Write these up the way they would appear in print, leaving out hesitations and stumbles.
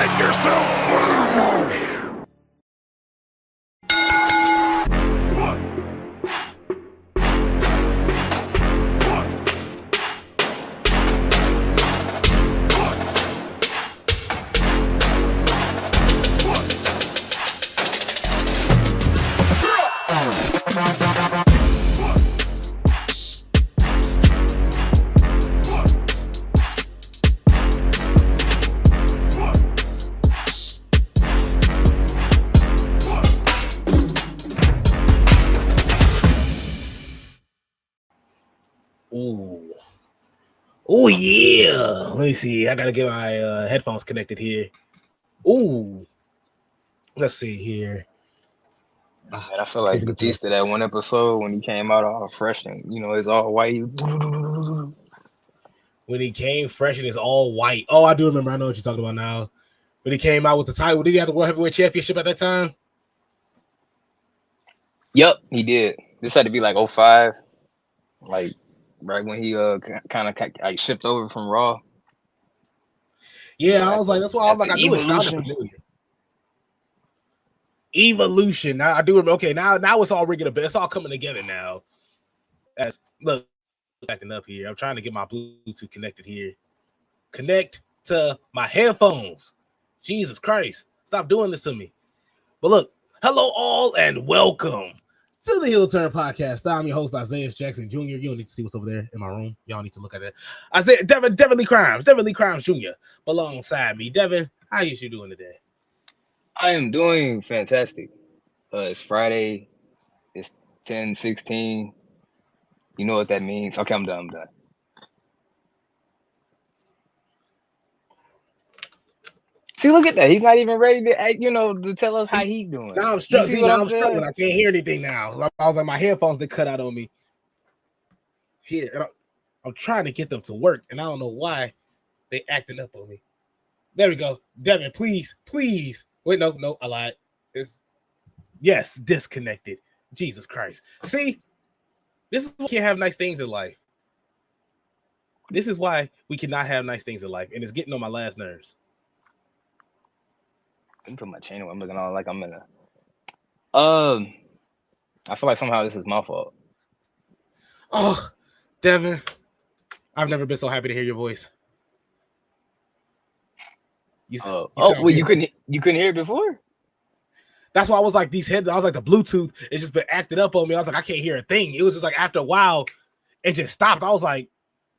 Make yourself famous! Oh yeah. Let me see. I gotta get my headphones connected here. Ooh. Let's see here. Man, I feel like Batista that one episode when he came out all fresh and it's all white. When he came fresh and it's all white. Oh, I do remember. I know what you're talking about now. When he came out with the title, did he have the World Heavyweight Championship at that time? Yep, he did. This had to be like 05, like right when he kind of like shipped over from Raw. Yeah, I was like, that's why I was like, I knew it sounded familiar. Evolution. I do remember. Okay, now it's all ringing a bell. It's all coming together now. As look, acting up here. I'm trying to get my Bluetooth connected here. Connect to my headphones. Jesus Christ. Stop doing this to me. But look, hello all and welcome to the Heel Turn Podcast. I'm your host, Isaiah Jackson Jr. You don't need to see what's over there in my room. Y'all need to look at that. Isaiah Devin Lee Crimes Jr. alongside me. Devin, how is you doing today? I am doing fantastic. It's Friday. It's 10:16. You know what that means. Okay, I'm done. See, look at that. He's not even ready to tell us how he's doing. Now I'm struggling. Now I'm struggling. I can't hear anything now. I was like, my headphones they cut out on me. Here, I'm trying to get them to work, and I don't know why they acting up on me. There we go. Devin, please. Wait, no, I lied. Yes, disconnected. Jesus Christ. See, this is why we can't have nice things in life. This is why we cannot have nice things in life, and it's getting on my last nerves. Let me put my chain away. I'm looking all like I'm in a. I feel like somehow this is my fault. Oh, Devin, I've never been so happy to hear your voice. You couldn't hear it before? That's why I was like, these heads, I was like, the Bluetooth, it's just been acting up on me. I was like, I can't hear a thing. It was just like, after a while, it just stopped. I was like,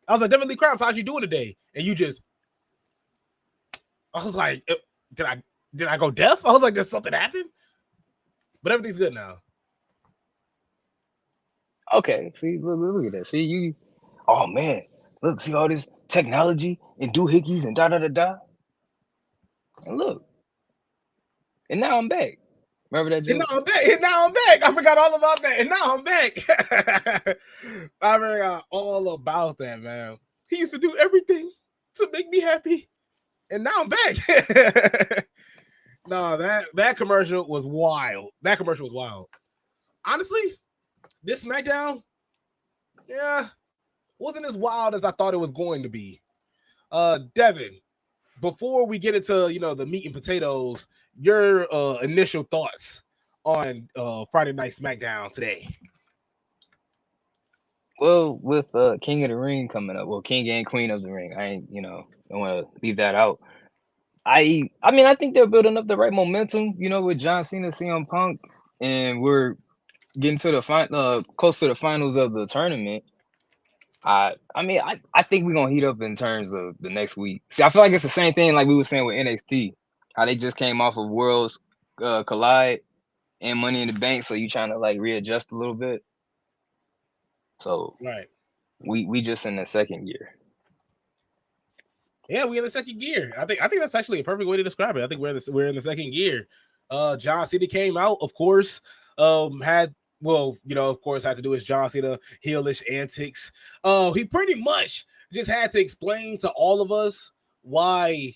Devin Lee Crimes, how's you doing today? And I was like, did I go deaf? I was like, did something happen? But everything's good now. Okay. See, look at that. See, you. Oh, man. Look, see all this technology and doohickeys and da-da-da-da. And look. And now I'm back. Remember that joke? And now I'm back. I forgot all about that. And now I'm back. I forgot all about that, man. He used to do everything to make me happy. And now I'm back. No, that commercial was wild. Honestly, this SmackDown, wasn't as wild as I thought it was going to be. Devin, before we get into the meat and potatoes, your initial thoughts on Friday Night SmackDown today. Well, with King of the Ring coming up, well, King and Queen of the Ring, I ain't don't want to leave that out. I mean, I think they're building up the right momentum, with John Cena, CM Punk, and we're getting to the close to the finals of the tournament. I think we're gonna heat up in terms of the next week. See, I feel like it's the same thing like we were saying with NXT, how they just came off of Worlds Collide and Money in the Bank, so you trying to like readjust a little bit. So right, we just in the second gear. Yeah, we're in the second gear. I think that's actually a perfect way to describe it. I think we're in the second gear. John Cena came out, of course, had to do his John Cena heelish antics. He pretty much just had to explain to all of us why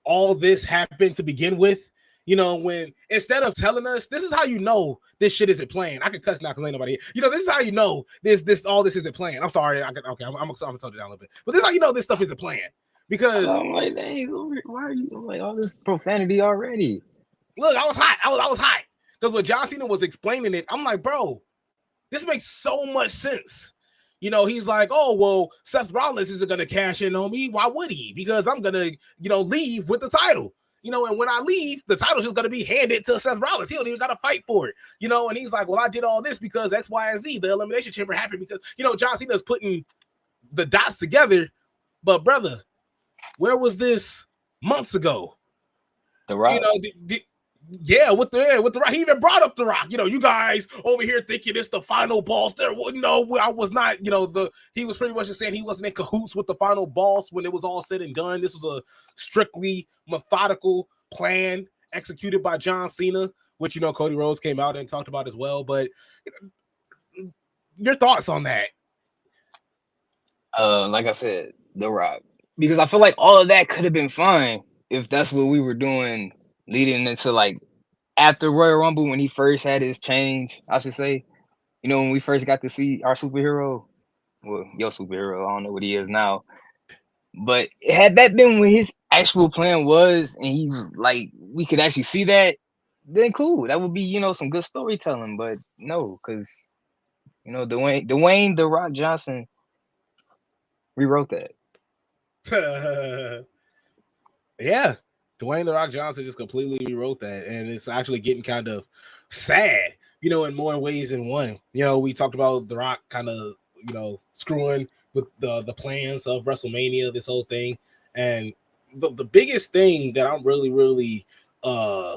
all this happened to begin with. When instead of telling us this is how this shit isn't playing. I could cuss now because ain't nobody here. This is how this all this isn't playing. I'm sorry. I'm gonna tone it down a little bit. But this is how this stuff isn't playing. Because I'm like, hey, why are you like all this profanity already? look, I was hot. I was hot. Because when John Cena was explaining it, I'm like, bro, this makes so much sense. You know, he's like, oh, well, Seth Rollins isn't going to cash in on me. Why would he? Because I'm going to, leave with the title. And when I leave, the title's just going to be handed to Seth Rollins. He don't even got to fight for it. And he's like, well, I did all this because X, Y, and Z. The Elimination Chamber happened because, John Cena's putting the dots together. But, brother, where was this months ago? The Rock. With the Rock. He even brought up the Rock. You guys over here thinking it's the final boss. There, I was not. He was pretty much just saying he wasn't in cahoots with the final boss when it was all said and done. This was a strictly methodical plan executed by John Cena, which Cody Rhodes came out and talked about as well. But your thoughts on that? Like I said, The Rock, because I feel like all of that could have been fine if that's what we were doing leading into like after Royal Rumble when he first had his change, I should say. When we first got to see our superhero, well, your superhero, I don't know what he is now, but had that been what his actual plan was, and he was like, we could actually see that, then cool. That would be some good storytelling. But no, because Dwayne The Rock Johnson rewrote that. Yeah, Dwayne The Rock Johnson just completely rewrote that, and it's actually getting kind of sad, in more ways than one. We talked about The Rock kind of, screwing with the plans of WrestleMania, this whole thing, and the biggest thing that I'm really, really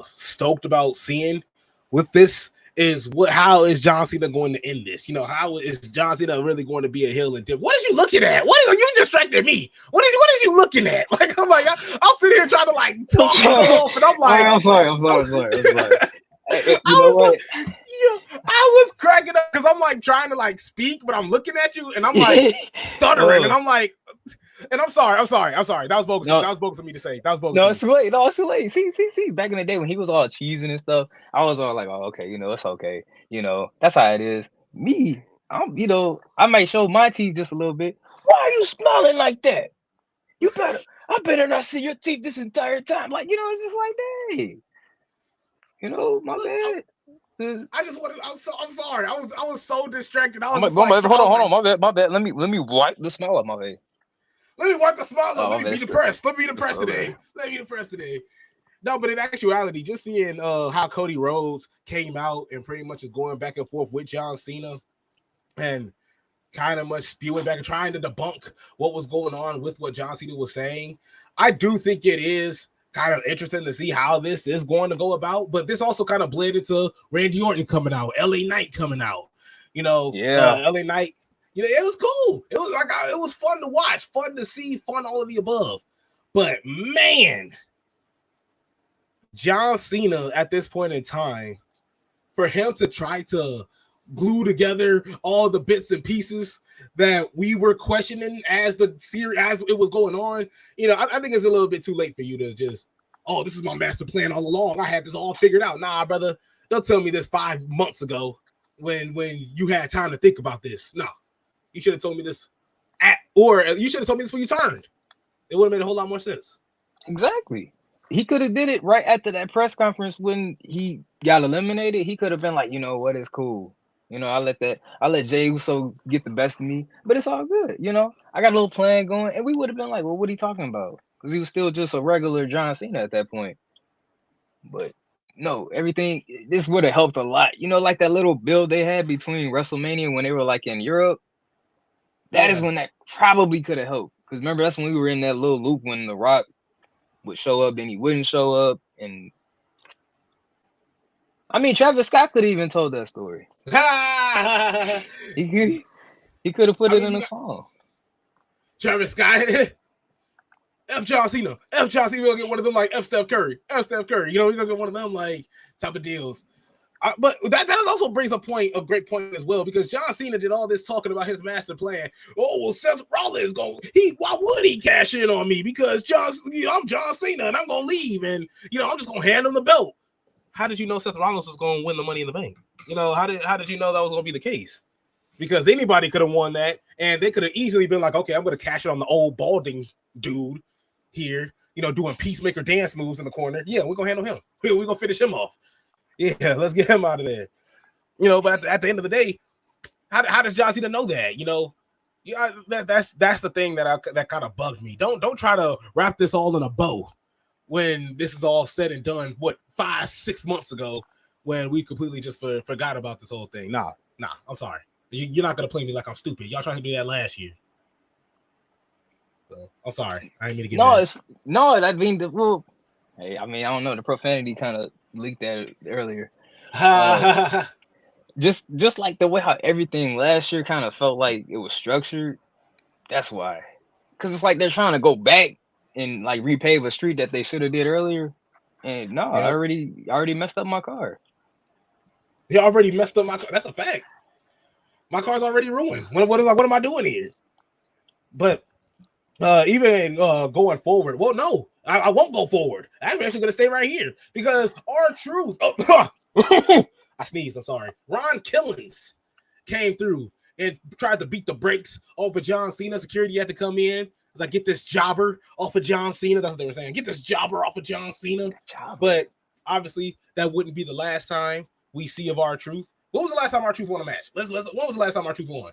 stoked about seeing with this is how is John Cena going to end this? How is John Cena really going to be a heel and dip? What are you looking at? What are you distracted me? What are you looking at? Like, I'm like, I'll sit here trying to like talk it off, and I'm like, I'm sorry. I was cracking up because I'm like trying to like speak, but I'm looking at you and I'm like stuttering, and I'm like, and I'm sorry. That was bogus. No. That was bogus of me to say. That was bogus. No, it's too late. No, it's too late. See. Back in the day when he was all cheesing and stuff, I was all like, oh, okay, it's okay. That's how it is. Me, I might show my teeth just a little bit. Why are you smiling like that? I better not see your teeth this entire time. Like, it's just like, hey, my bad. I just wanted. I'm sorry. I was so distracted. I was hold on. My bad. Let me wipe the smile off my face. Let me wipe the smile up. Let me be depressed. Let me be depressed today. No, but in actuality, just seeing how Cody Rhodes came out and pretty much is going back and forth with John Cena and kind of much spewing back and trying to debunk what was going on with what John Cena was saying. I do think it is kind of interesting to see how this is going to go about, but this also kind of bled into Randy Orton coming out, LA Knight coming out, LA Knight. It was cool. It was like it was fun to watch, fun to see, fun all of the above. But man, John Cena at this point in time, for him to try to glue together all the bits and pieces that we were questioning as the series as it was going on, I think it's a little bit too late for you to just, oh, this is my master plan all along. I had this all figured out. Nah, brother, don't tell me this 5 months ago when you had time to think about this. No. You should have told me this or you should have told me this when you turned. It would have made a whole lot more sense. Exactly. He could have did it right after that press conference when he got eliminated. He could have been like, what is cool. I let Jey Uso get the best of me, but it's all good. I got a little plan going, and we would have been like, well, what are you talking about? Because he was still just a regular John Cena at that point. But no, this would have helped a lot. Like that little build they had between WrestleMania when they were like in Europe. That is when that probably could have helped. Because remember, that's when we were in that little loop when The Rock would show up, then he wouldn't show up. And I mean, Travis Scott could have even told that story. He could have put it in a song. Travis Scott. F John Cena. F John Cena. We're going to get one of them like F Steph Curry. He's going to get one of them like type of deals. But that also brings a great point as well, because John Cena did all this talking about his master plan. Oh, well, Seth Rollins why would he cash in on me? Because I'm John Cena and I'm gonna leave, and I'm just gonna hand him the belt. How did you know Seth Rollins was gonna win the Money in the Bank? How did you know that was gonna be the case? Because anybody could have won that, and they could have easily been like, okay, I'm gonna cash it on the old balding dude here, doing peacemaker dance moves in the corner. Yeah, we're gonna handle him. We're gonna finish him off. Yeah, let's get him out of there. But at the end of the day, how does John Cena know that? That's the thing that kind of bugged me. Don't try to wrap this all in a bow when this is all said and done. What 5-6 months ago, when we completely just forgot about this whole thing. Nah. I'm sorry. You're not gonna play me like I'm stupid. Y'all trying to do that last year. So I'm sorry. I didn't mean to get mad. I mean hey, I don't know. The profanity kind of leaked that earlier. Just like the way how everything last year kind of felt like it was structured. That's why. Because it's like they're trying to go back and like repave a street that they should have did earlier. And no, I already messed up my car. You already messed up my car. That's a fact. My car's already ruined. What am I doing here? But even going forward, well, no, I won't go forward. I'm actually going to stay right here because R-Truth. I sneezed. I'm sorry. Ron Killings came through and tried to beat the brakes off of John Cena. Security had to come in. It's like, get this jobber off of John Cena. That's what they were saying. Get this jobber off of John Cena. But obviously, that wouldn't be the last time we see of R-Truth. When was the last time R-Truth won a match? When was the last time R-Truth won?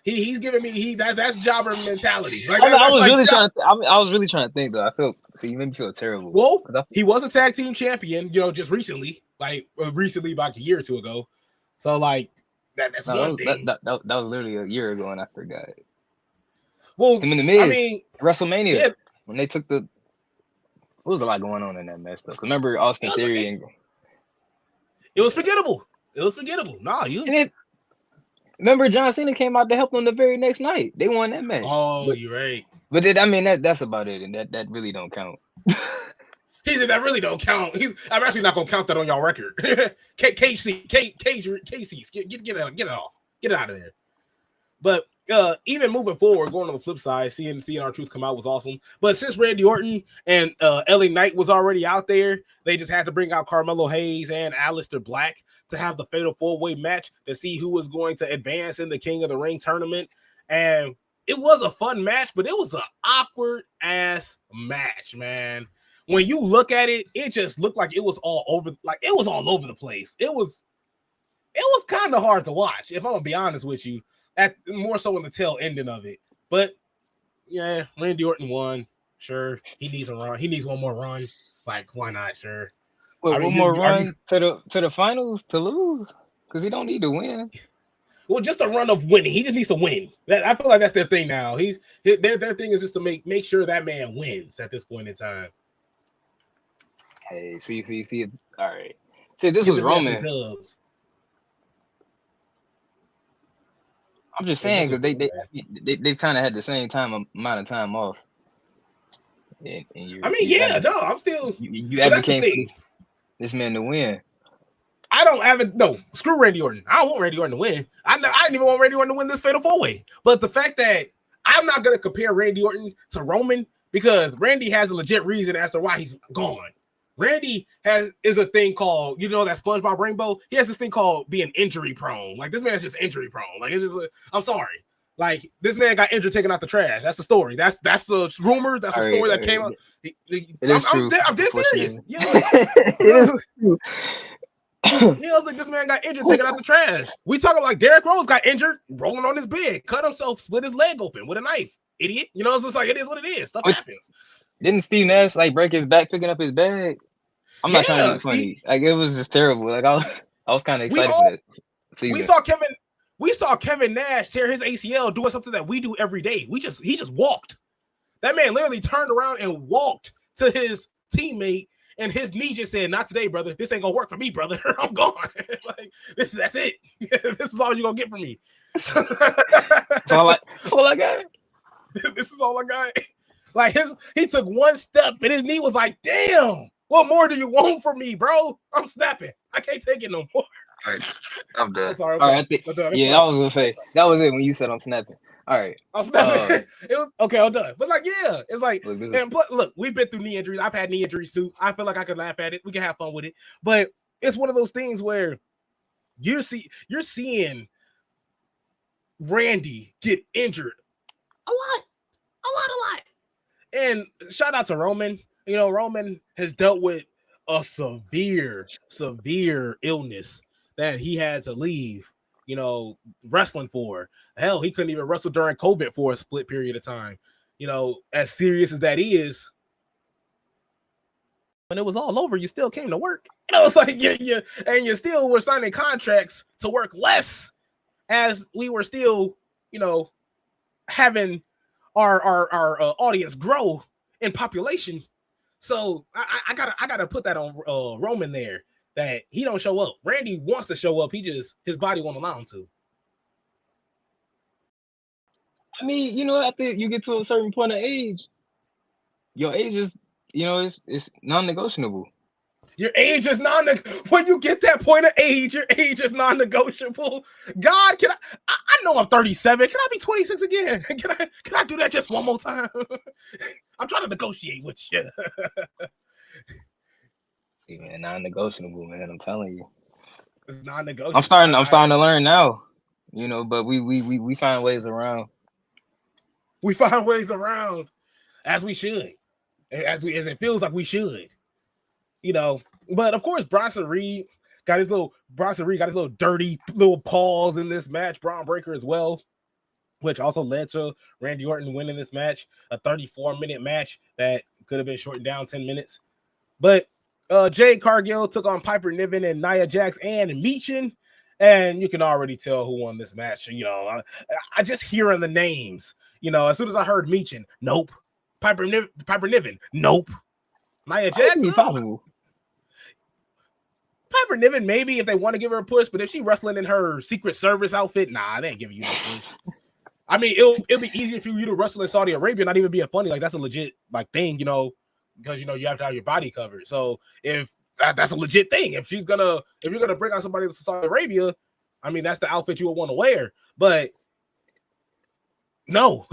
He's giving me that's jobber mentality. Like, I was really trying to think though. You made me feel terrible. Well, he was a tag team champion, just recently, like about a year or two ago. So like that's one thing. That was literally a year ago, and I forgot. Well, him in the Miz, WrestleMania when they took the. What was a lot going on in that match though? Remember Austin Theory and. It was forgettable. Nah, remember John Cena came out to help them the very next night. They won that match. Oh, you're right. But that's about it, and that really don't count. He said that really don't count. I'm actually not gonna count that on y'all record. KC's, get it off. Get it out of there. But even moving forward, going on the flip side, seeing R-Truth come out was awesome. But since Randy Orton and LA Knight was already out there, they just had to bring out Carmelo Hayes and Aleister Black to have the fatal 4-way match to see who was going to advance in the King of the Ring tournament. And it was a fun match, but it was an awkward ass match, man. When you look at it, it just looked like it was all over the place. It was kind of hard to watch, if I'm gonna be honest with you. More so in the tail ending of it. But yeah, Randy Orton won. Sure. He needs a run. He needs one more run. Like, why not? Sure. Wait, one more run to the finals to lose? Because he don't need to win. Well, just a run of winning. He just needs to win. I feel like that's their thing now. Their thing is just to make sure that man wins at this point in time. Hey, see. All right. See, this was Roman. I'm just saying because they kind of had the same amount of time off. And I'm still. You advocate for this man to win. I don't have it. No, screw Randy Orton. I don't want Randy Orton to win. I didn't even want Randy Orton to win this fatal 4-way. But the fact that I'm not going to compare Randy Orton to Roman because Randy has a legit reason as to why he's gone. Randy is a thing called, that SpongeBob Rainbow. He has this thing called being injury prone. Like, this man's just injury prone. Like, it's just, I'm sorry. Like, this man got injured taking out the trash. That's the story. That's a rumor. That's a story that came out. I'm dead serious. It is true. It's like this man got injured taking out the trash. We talking like Derrick Rose got injured rolling on his bed, cut himself, split his leg open with a knife. Idiot. It's just like, it is what it is. Stuff happens. Didn't Steve Nash break his back picking up his bag? I'm not trying to be funny. Like, it was just terrible. Like, I was kind of excited for that season. We saw Kevin Nash tear his ACL doing something that we do every day. He just walked. That man literally turned around and walked to his teammate, and his knee just said, "Not today, brother. This ain't gonna work for me, brother. I'm gone." Like, that's it. This is all you're gonna get from me. That's all I got. This is all I got. Like, he took one step and his knee was like, "Damn, what more do you want from me, bro? I'm snapping. I can't take it no more." All right, I'm done. Sorry. All right, I was gonna say that was it when you said I'm snapping. All right, I'm snapping. It was okay. I'm done. But it's like, look, we've been through knee injuries. I've had knee injuries too. I feel like I can laugh at it. We can have fun with it. But it's one of those things where you're seeing Randy get injured a lot. A lot. And shout out to Roman. You know, Roman has dealt with a severe illness that he had to leave, you know, wrestling for. Hell, he couldn't even wrestle during COVID for a split period of time. You know, as serious as that is, when it was all over, you still came to work. You know, it's like you still were signing contracts to work less as we were still, you know, having our audience grow in population. So I gotta put that on Roman there, that he don't show up. Randy wants to show up. His body won't allow him to. I mean, you know, after you get to a certain point of age, your age is, you know, it's non-negotiable. Your age is when you get that point of age, your age is non-negotiable. God, I know I'm 37. Can I be 26 again? Can I do that just one more time? I'm trying to negotiate with you. See, man, non-negotiable, man. I'm telling you. It's non-negotiable. I'm starting to learn now, you know, but we find ways around. We find ways around, as we should, as it feels like we should. You know, but of course, Bronson Reed got his little dirty little paws in this match. Braun Breaker as well, which also led to Randy Orton winning this match, a 34-minute match that could have been shortened down 10 minutes. But Jade Cargill took on Piper Niven and Nia Jax and Meechin, and you can already tell who won this match. You know, I just hearing the names. You know, as soon as I heard Meechin, nope. Piper Niven, nope. Nia Jax, possible. Piper Niven, maybe if they want to give her a push, but if she wrestling in her Secret Service outfit, nah, they ain't giving you no push. I mean, it'll be easier for you to wrestle in Saudi Arabia, not even being funny. Like, that's a legit like thing, you know, because you know you have to have your body covered. So if that's a legit thing, if you're gonna bring out somebody to Saudi Arabia, I mean, that's the outfit you would want to wear. But no,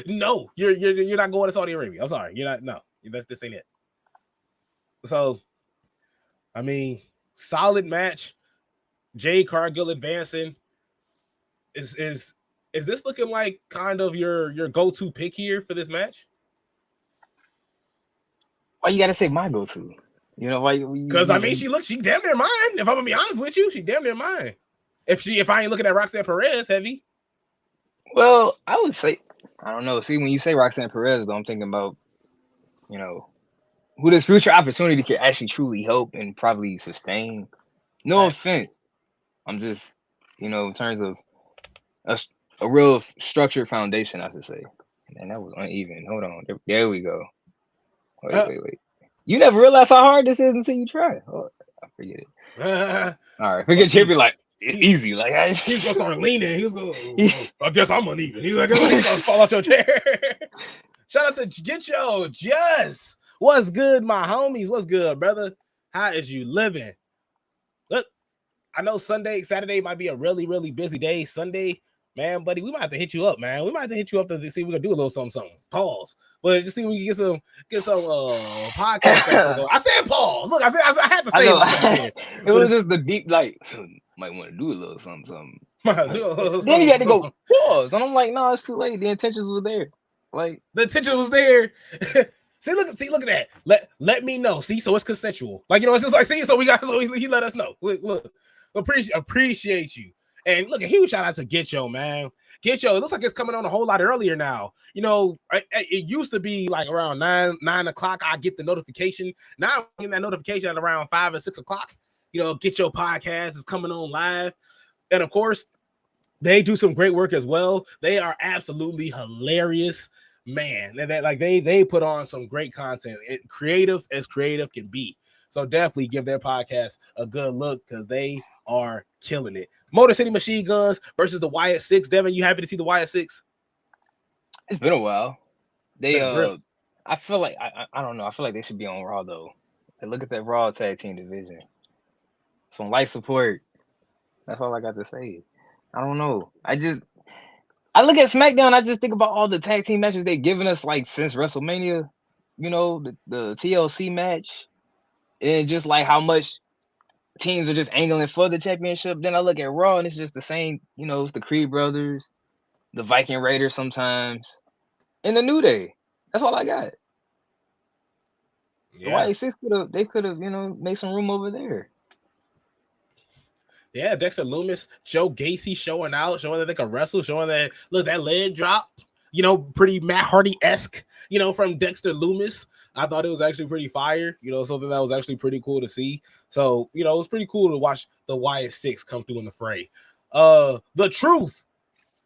no, you're not going to Saudi Arabia. I'm sorry, you're not. No, this ain't it. So, I mean, solid match. Jade Cargill advancing. Is this looking like kind of your go-to pick here for this match? Why you gotta say my go-to? You know why? Because I mean, she damn near mine. If I'm gonna be honest with you, she damn near mine. If I ain't looking at Roxanne Perez heavy. Well, I would say, I don't know. See, when you say Roxanne Perez, though, I'm thinking about, you know, who this future opportunity could actually truly help and probably sustain. No offense. I'm just, you know, in terms of a real structured foundation, I should say. And that was uneven. Hold on. There we go. Wait. You never realize how hard this is until you try. Oh, I forget it. All right. Forget you. Be like, it's easy. Like, he's gonna start leaning. He's gonna. I guess I'm uneven. He's like, he's gonna fall off your chair. Shout out to Get Yo Just. What's good, my homies? What's good, brother? How is you living? Look, I know Saturday might be a really, really busy day. Sunday, man, buddy, we might have to hit you up, man. We might have to hit you up to see if we can do a little something. Pause. But just see if we can get some podcast. I said pause. Look, I had to say it. It was just the deep, like, might want to do a little something. Then you had to go pause, and I'm like, no, it's too late. The intentions were there. Like, the intention was there. See, look at that. Let me know. See, so it's consensual. Like, you know, it's just like, see, so he let us know. Look, appreciate you. And look, a huge shout out to Get Yo, man. Get Yo, it looks like it's coming on a whole lot earlier now. You know, it used to be like around 9 o'clock. I get the notification. Now I'm getting that notification at around 5 and 6 o'clock. You know, Get Yo podcast is coming on live. And of course, they do some great work as well. They are absolutely hilarious. Man, they put on some great content. Creative as creative can be. So definitely give their podcast a good look because they are killing it. Motor City Machine Guns versus the Wyatt Six. Devin, you happy to see the Wyatt Six? It's been a while. They I feel like I don't know. I feel like they should be on Raw though. Like, look at that Raw tag team division. Some light support. That's all I got to say. I don't know. I look at SmackDown, I just think about all the tag team matches they've given us like since WrestleMania, you know, the TLC match, and just like how much teams are just angling for the championship. Then I look at Raw and it's just the same, you know, it's the Creed brothers, the Viking Raiders sometimes. in the New Day. That's all I got. The Yeah. YA6 could have, made some room over there. Yeah, Dexter Loomis, Joe Gacy showing out, showing that they can wrestle, showing that look that leg drop, pretty Matt Hardy-esque, from Dexter Loomis. I thought it was actually pretty fire, something that was actually pretty cool to see. So, it was pretty cool to watch the YS6 come through in the fray. The truth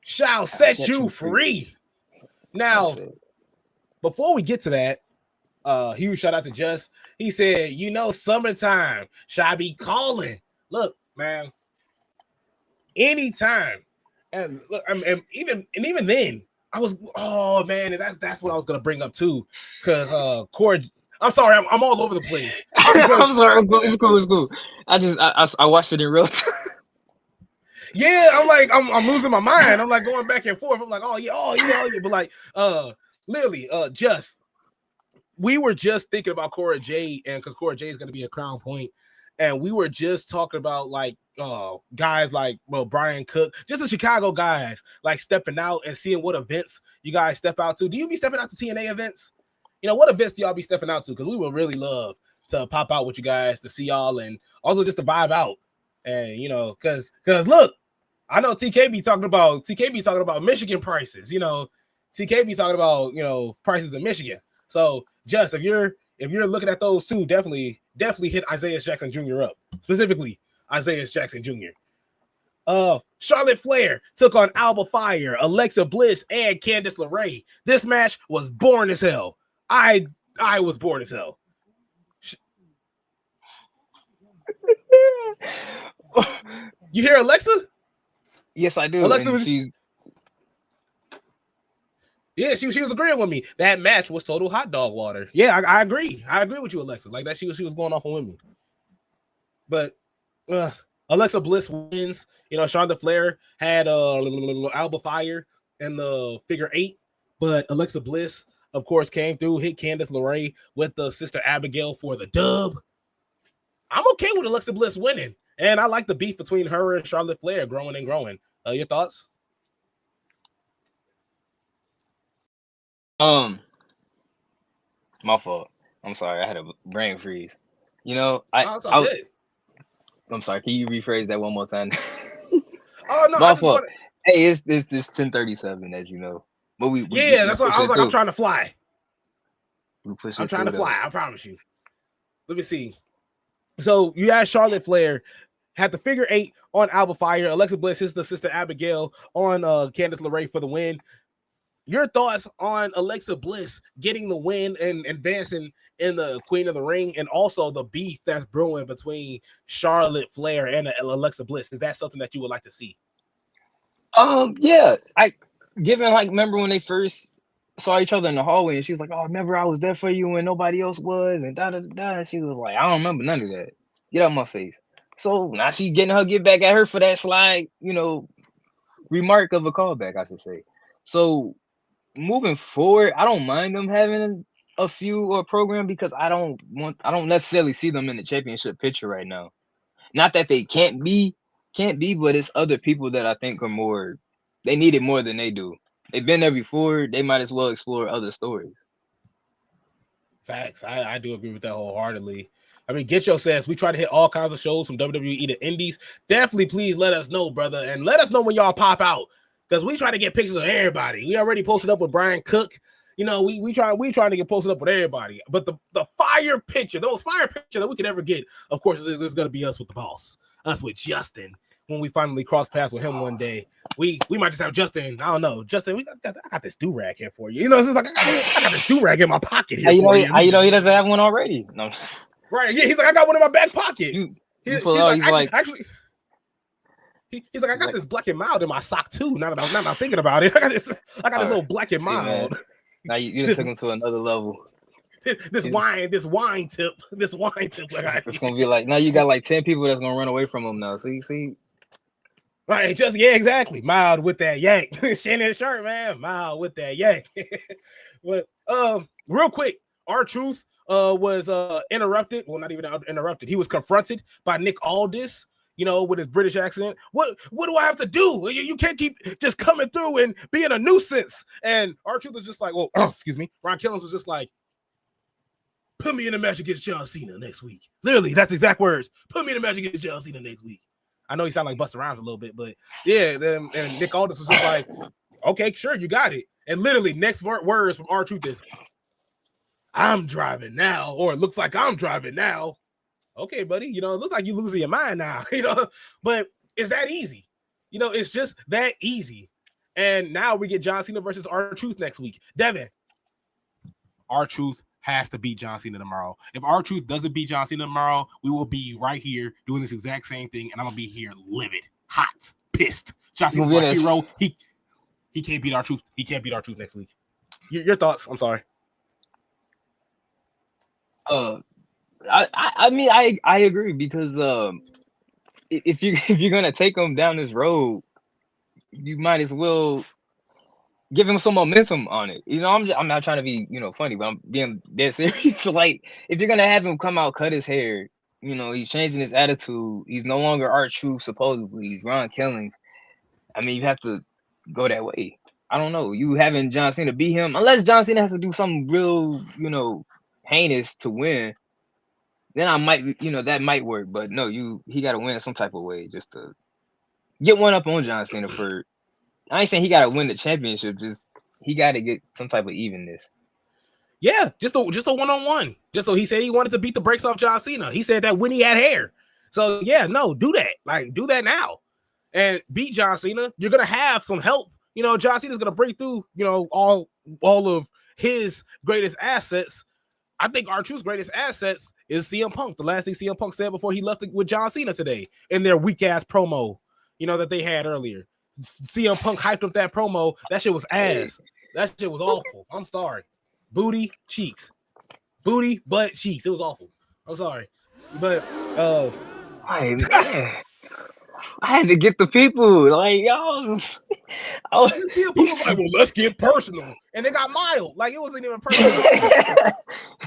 shall set you free. Now, before we get to that, huge shout out to Just. He said, summertime, shall I be calling? Look, man, anytime. And look, and even then, I was, oh man, that's what I was gonna bring up too, because Corey. I'm sorry, I'm all over the place. I'm sorry, it's cool. I watched it in real time. Yeah, I'm losing my mind. I'm like going back and forth. I'm like, oh yeah. But like, literally, we were just thinking about Cora Jade, and because Cora Jade is gonna be a Crown Point, and we were just talking about like guys like Brian Cook, just the Chicago guys, like stepping out and seeing what events you guys step out to. Do you be stepping out to TNA events? What events do y'all be stepping out to? Because we would really love to pop out with you guys to see y'all and also just to vibe out. And because look, I know TK be talking about Michigan prices. TK be talking about prices in Michigan. So just if you're looking at those two, definitely hit Isaiah Jackson Jr. up, specifically Isaiah Jackson Jr. Charlotte Flair took on Alba Fire, Alexa Bliss, and Candice LeRae. This match was boring as hell. I was bored as hell. You hear Alexa? Yes, I do. Alexa and she was agreeing with me. That match was total hot dog water. Yeah, I agree. I agree with you, Alexa. Like that, she was going off on me. But Alexa Bliss wins. Charlotte Flair had Alba Fire in the figure 8, but Alexa Bliss, of course, came through, hit Candice LeRae with the Sister Abigail for the dub. I'm okay with Alexa Bliss winning, and I like the beef between her and Charlotte Flair growing and growing. Your thoughts? My fault. I'm sorry. I had a brain freeze. It's all good. I'm sorry. Can you rephrase that one more time? Oh no, My fault. Hey, it's 10:37, as you know. But that's why I was like, I'm trying to fly. I'm trying to fly. I promise you. Let me see. So you had Charlotte Flair had the figure 8 on Alba Fire. Alexa Bliss hits the Sister Abigail on Candice LeRae for the win. Your thoughts on Alexa Bliss getting the win and advancing in the Queen of the Ring, and also the beef that's brewing between Charlotte Flair and Alexa Bliss? Is that something that you would like to see? Yeah. Remember when they first saw each other in the hallway, and she was like, "Oh, remember I was there for you when nobody else was," and da da da. She was like, "I don't remember none of that. Get out my face." So now she get back at her for that slide, remark of a callback, I should say. So moving forward, I don't mind them having a feud or program, because I don't necessarily see them in the championship picture right now. Not that they can't be, but it's other people that I think are more, they need it more than they do. They've been there before. They might as well explore other stories. Facts. I do agree with that wholeheartedly. I mean, get your sense. We try to hit all kinds of shows from WWE to Indies. Definitely, please let us know, brother, and let us know when y'all pop out, because we try to get pictures of everybody. We already posted up with Brian Cook. We trying to get posted up with everybody. But the fire picture, the most fire picture that we could ever get, of course, is going to be us with the boss, us with Justin. When we finally cross paths with him one day, we might just have Justin. I don't know, Justin. I got this do rag here for you. It's like I got this do rag in my pocket here for you. He doesn't have one already? No. Right? Yeah, he's like, I got one in my back pocket. He's like, I got this Black and Mild in my sock too. Now that I'm thinking about it, I got this little Black and Mild. Man. Now you just took him to another level. This wine tip. It's gonna be like, now you got like 10 people that's gonna run away from him now. See. Right, exactly. Mild with that yank. Shannon shirt, man. Mild with that yank. But real quick, R-Truth was interrupted. Well, not even interrupted. He was confronted by Nick Aldis. with his British accent. What do I have to do? You can't keep just coming through and being a nuisance. And R-Truth was just like, well, excuse me. Ron Killings was just like, put me in a match against John Cena next week. Literally, that's exact words. Put me in a match against John Cena next week. I know he sounded like Busta Rhymes a little bit, but yeah. And Nick Aldis was just like, okay, sure, you got it. And literally, next words from R-Truth is, I'm driving now, or it looks like I'm driving now. Okay, buddy, it looks like you're losing your mind now, but it's that easy. It's just that easy. And now we get John Cena versus R-Truth next week. Devin, R-Truth has to beat John Cena tomorrow. If R-Truth doesn't beat John Cena tomorrow, we will be right here doing this exact same thing, and I'm gonna be here livid, hot, pissed. John Cena's my hero. He can't beat R-Truth. He can't beat R-Truth next week. Your thoughts? I'm sorry. I mean I agree, because if you're gonna take him down this road, you might as well give him some momentum on it. I'm not trying to be funny, but I'm being dead serious. So, like, if you're gonna have him come out, cut his hair, he's changing his attitude. He's no longer R-Truth, supposedly. He's Ron Killings. I mean, you have to go that way. I don't know. You having John Cena beat him, unless John Cena has to do something real, heinous to win. Then I might, that might work. But no, he got to win some type of way just to get one up on John Cena. I ain't saying he got to win the championship. Just he got to get some type of evenness. Yeah, just a one-on-one. Just so he said he wanted to beat the brakes off John Cena. He said that when he had hair. So yeah, no, do that. Like, do that now, and beat John Cena. You're gonna have some help. John Cena's gonna break through. All of his greatest assets. I think R-Truth's greatest assets is CM Punk. The last thing CM Punk said before he left with John Cena today in their weak ass promo, that they had earlier. CM Punk hyped up that promo. That shit was ass. That shit was awful. I'm sorry. Booty, cheeks. Booty, butt, cheeks. It was awful. I'm sorry. But I had to get the people. Like, CM Punk was like, well, let's get personal. And they got mild. Like, it wasn't even personal.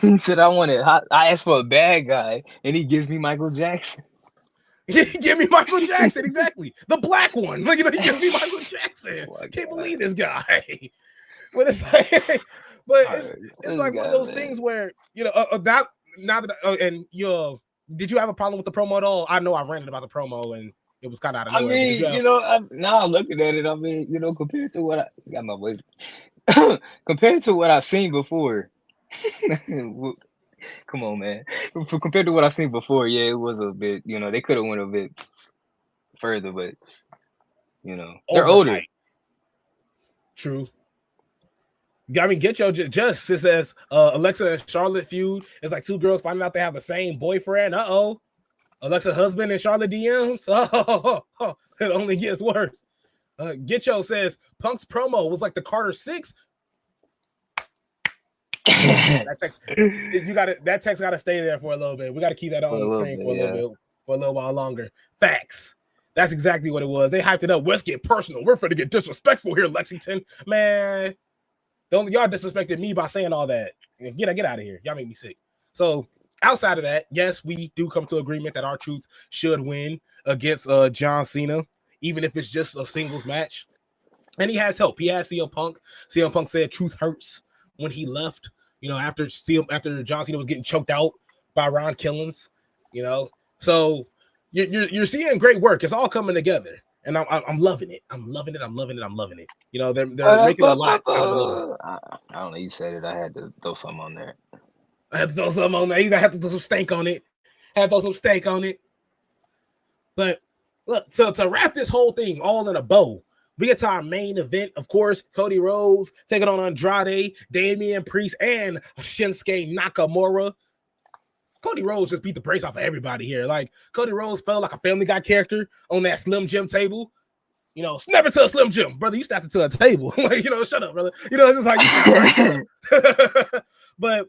He said, I asked for a bad guy, and he gives me Michael Jackson. Give me Michael Jackson, exactly. The black one. Look, he gives me Michael Jackson. Can't believe this guy. But it's like, it's like one of those things where now that did you have a problem with the promo at all? I know I ranted about the promo and it was kind of out of nowhere. I mean, now I'm looking at it. I mean, compared to what I got my voice, compared to what I've seen before. Come on, man. Compared to what I've seen before, yeah, it was a bit. They could have went a bit further, but they're older. True. I mean, get your just. It says Alexa and Charlotte feud. It's like two girls finding out they have the same boyfriend. Alexa husband and Charlotte DMs. It only gets worse. Getcho says Punk's promo was like the Carter 6. That text got to stay there for a little bit. We got to keep that on the screen for a little while longer. Facts. That's exactly what it was. They hyped it up. Let's get personal. We're finna get disrespectful here, Lexington. Man, y'all disrespected me by saying all that. Get out of here. Y'all make me sick. So outside of that, yes, we do come to agreement that R-Truth should win against John Cena, even if it's just a singles match. And he has help. He has CM Punk. CM Punk said truth hurts when he left. After John Cena was getting choked out by Ron Killings. So you're seeing great work. It's all coming together, and I'm loving it. I'm loving it. They're making a lot out of little. I don't know. You said it. I had to throw something on there. I had to throw something on there. I have to throw some steak on it. But look, to wrap this whole thing all in a bow, we get to our main event, of course. Cody Rhodes taking on Andrade, Damian Priest, and Shinsuke Nakamura. Cody Rhodes just beat the brakes off of everybody here. Like, Cody Rhodes felt like a Family Guy character on that Slim Jim table. Snap it to a Slim Jim, brother. You snapped it to a table. Like, shut up, brother. It's just like, but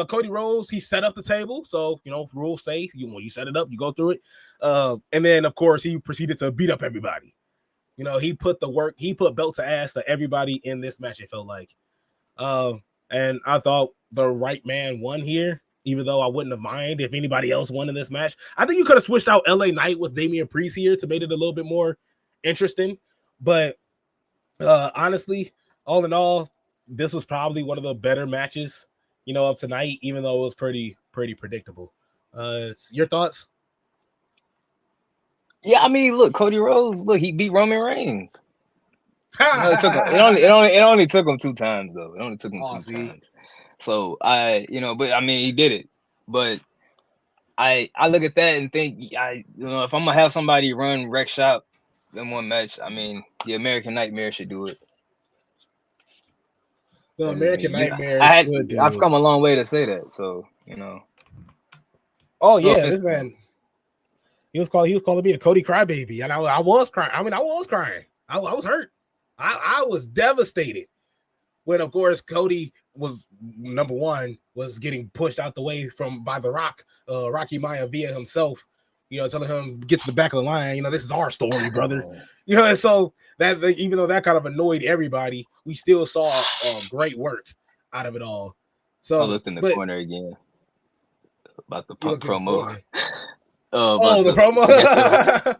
Cody Rhodes, he set up the table. So, rules say when you set it up, you go through it. And then, of course, he proceeded to beat up everybody. He put the work, he put belt to ass to everybody in this match, it felt like. And I thought the right man won here. even though I wouldn't have mind if anybody else won in this match. I think you could have switched out LA Knight with Damian Priest here to make it a little bit more interesting. But honestly, all in all, this was probably one of the better matches, of tonight, even though it was pretty predictable. Your thoughts? Yeah, I mean, look, Cody Rhodes, look, he beat Roman Reigns. It only took him 2 times though. It only took him two times. So but I mean, he did it. But I look at that and think, if I'm gonna have somebody run Rec Shop in one match, I mean, the American Nightmare should do it. The American Nightmare should do I've come a long way to say that, so Oh yeah, this man. He was calling me a Cody crybaby, and I was crying. I mean, I was crying. I was hurt. I was devastated when, of course, Cody was number one, was getting pushed out the way by the Rock, Rocky Maivia himself. Telling him get to the back of the line. This is our story, brother. And so that even though that kind of annoyed everybody, we still saw great work out of it all. So I looked in the corner again about the Punk promo. The promo,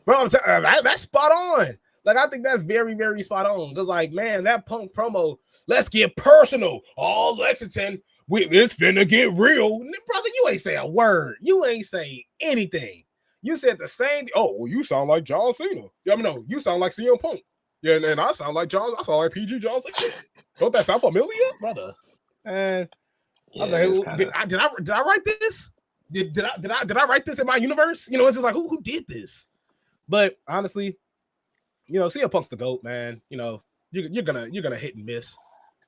bro. That's spot on. Like, I think that's very, very spot on. Because, like, man, that Punk promo, let's get personal. Oh, Lexington, it's finna get real. Brother, you ain't say a word. You ain't say anything. You said the same. Oh, well, you sound like John Cena. Yeah, I mean, no, you sound like CM Punk. Yeah, and I sound like PG John Cena. Don't that sound familiar, brother? And I was like, did I write this? Did I write this in my universe? It's just like, who did this? But honestly, CM Punk's the GOAT, man. You're gonna hit and miss.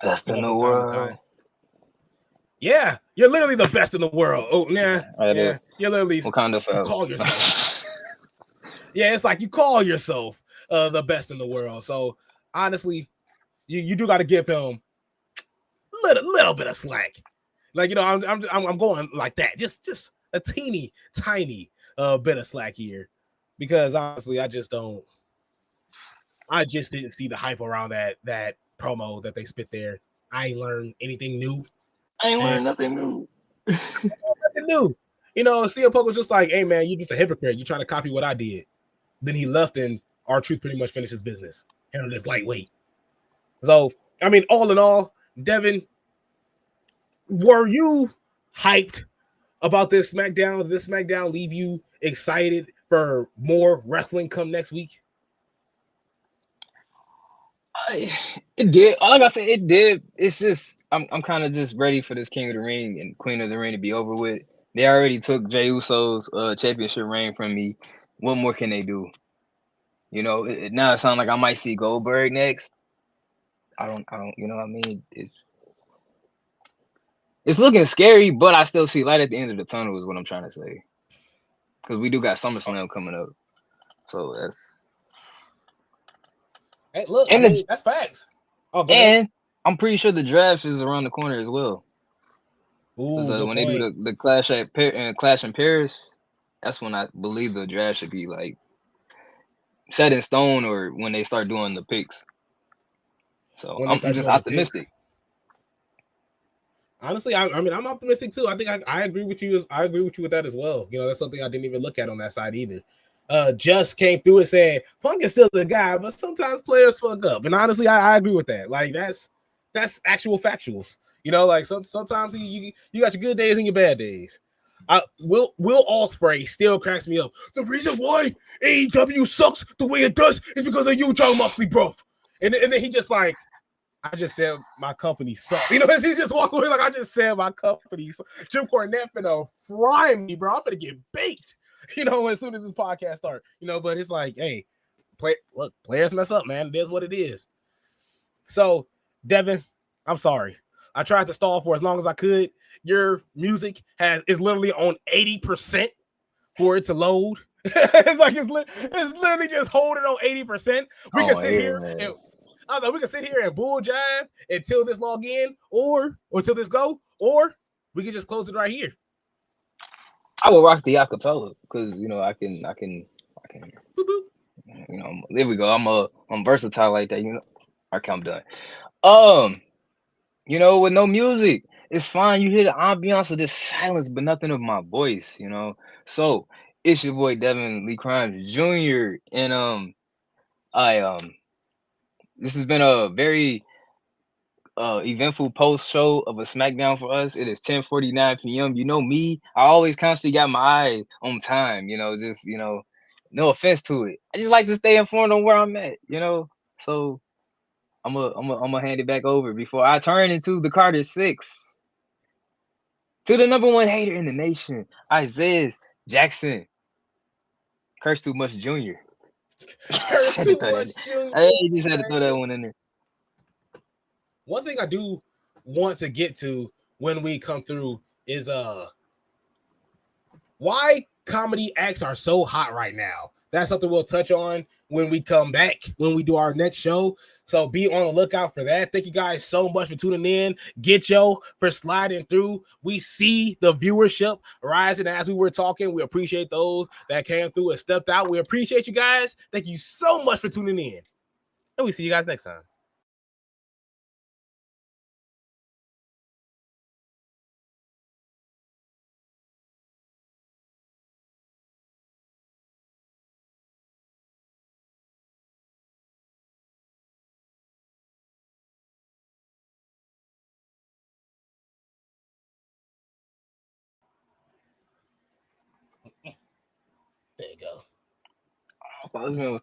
Best in the world. Yeah, you're literally the best in the world. Oh, yeah. You're literally Wakanda call yourself. Yeah, it's like you call yourself the best in the world. So honestly, you do got to give him little bit of slack. Like, I'm going like that. Just a teeny tiny bit of slack here, because honestly, I just didn't see the hype around that promo that they spit there. I ain't learned anything new. I ain't learned nothing new. Nothing new. CM Punk was just like, hey man, you just a hypocrite. You trying to copy what I did. Then he left, and R-Truth pretty much finished his business. Handled this lightweight. So, I mean, all in all, Devin, were you hyped about this SmackDown? Did this SmackDown leave you excited for more wrestling come next week? It did. Like I said, it did. It's just I'm kind of just ready for this King of the Ring and Queen of the Ring to be over with. They already took Jey Uso's championship reign from me. What more can they do? Now it sounds like I might see Goldberg next. I don't. I mean, it's looking scary, but I still see light at the end of the tunnel. Is what I'm trying to say. Because we do got SummerSlam coming up, so that's. Hey, look, that's facts. Oh, and I'm pretty sure the draft is around the corner as well. Ooh, when they do the clash in Paris, that's when I believe the draft should be like set in stone, or when they start doing the picks. So I'm just optimistic. Honestly, I'm optimistic too. I think I agree with you. I agree with you with that as well. That's something I didn't even look at on that side either. Just came through and said Punk is still the guy, but sometimes players fuck up. And honestly, I agree with that. Like, that's actual factuals. Like sometimes you got your good days and your bad days. Will Ospreay still cracks me up. The reason why AEW sucks the way it does is because of you, Jon Moxley, bro. And then he just like, I just said my company sucks. He just walks away like, I just said my company sucks. Jim Cornette finna fry me, bro. I'm finna get baked. As soon as this podcast starts, but it's like, hey, players mess up, man. It is what it is. So, Devin, I'm sorry. I tried to stall for as long as I could. Your music is literally on 80% for it to load. it's literally just holding on 80%. We can sit here and I was like, we can sit here and bull jive until this log in, or until this go, or we can just close it right here. I will rock the acapella because I can. Boop, boop. There we go. I'm versatile like that. Okay, I'm done. With no music, it's fine. You hear the ambiance of this silence, but nothing of my voice, you know. So it's your boy Devin Lee Crimes Jr. And I this has been a very eventful post show of a SmackDown for us. It is 10:49 p.m. You know me, I always constantly got my eye on time, you know, just no offense to it. I just like to stay informed on where I'm at, you know. So I'm gonna hand it back over before I turn into the Carter Six to the number one hater in the nation, Isaiah Jackson. Curse too much Jr. Curse Had to too throw that. much, Junior. I just had to throw that one in there. One thing I do want to get to when we come through is why comedy acts are so hot right now. That's something we'll touch on when we come back, when we do our next show. So be on the lookout for that. Thank you guys so much for tuning in. Get yo for sliding through. We see the viewership rising as we were talking. We appreciate those that came through and stepped out. We appreciate you guys. Thank you so much for tuning in. And we see you guys next time. There you go. I was